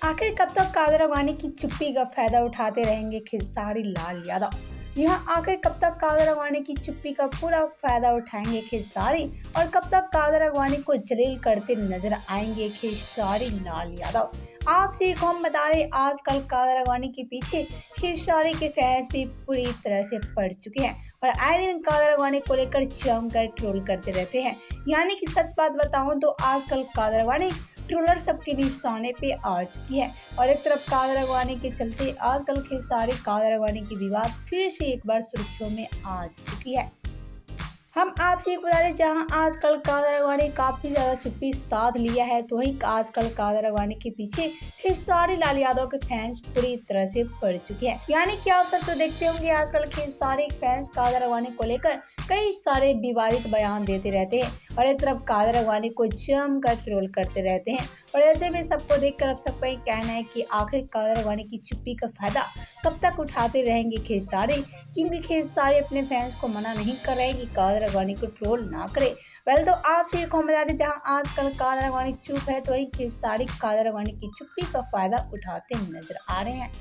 आखिर कब तक कादर अगवानी की चुप्पी का फायदा उठाते रहेंगे खेसारी लाल यादव। यहाँ आखिर कब तक कादर अगवानी की चुप्पी का पूरा फायदा उठाएंगे खेसारी और कब तक कादर अगवानी को जलील करते नजर आएंगे खेसारी लाल यादव। आपसे एक हम बता दें, आजकल कादर अगवानी के पीछे खेसारी के फैंस भी पूरी तरह से पड़ चुके हैं और आए दिन कादर अगवानी को लेकर जमकर ट्रोल करते रहते हैं। यानी कि सच बात बताऊं तो आजकल कादर अगवानी ट्रोलर सबके निशाने पे आ चुकी है और एक तरफ कादर अगवानी के चलते आजकल खेसारी कादर अगवानी की विवाद फिर से एक बार सुर्खियों में आ चुकी है। हम आपसे एक बता दें, जहां आजकल कादर अगवानी काफी ज्यादा चुप्पी साध लिया है, तो वहीं आजकल कादर अगवानी के पीछे खेसारी लाल यादव के फैंस पूरी तरह से पड़ चुके हैं। यानी कि आप सब तो देखते होंगे, आजकल खेसारी फैंस कादर अगवानी को लेकर कई सारे विवादित बयान देते रहते हैं और एक तरफ कादर अगवानी को जमकर ट्रोल करते रहते हैं। और ऐसे में सबको देखकर अब सबका ये कहना है कि आखिर कादर अगवानी की चुप्पी का फायदा कब तक उठाते रहेंगे खेसारी, क्योंकि खेसारी अपने फैंस को मना नहीं कर रहे कि कादर अगवानी को ट्रोल ना करे। वेल, तो आप ये कॉमेंट बता दें, जहां आजकल कादर अगवानी चुप है तो वही खेसारी कादर अगवानी की चुप्पी का फायदा उठाते नजर आ रहे हैं।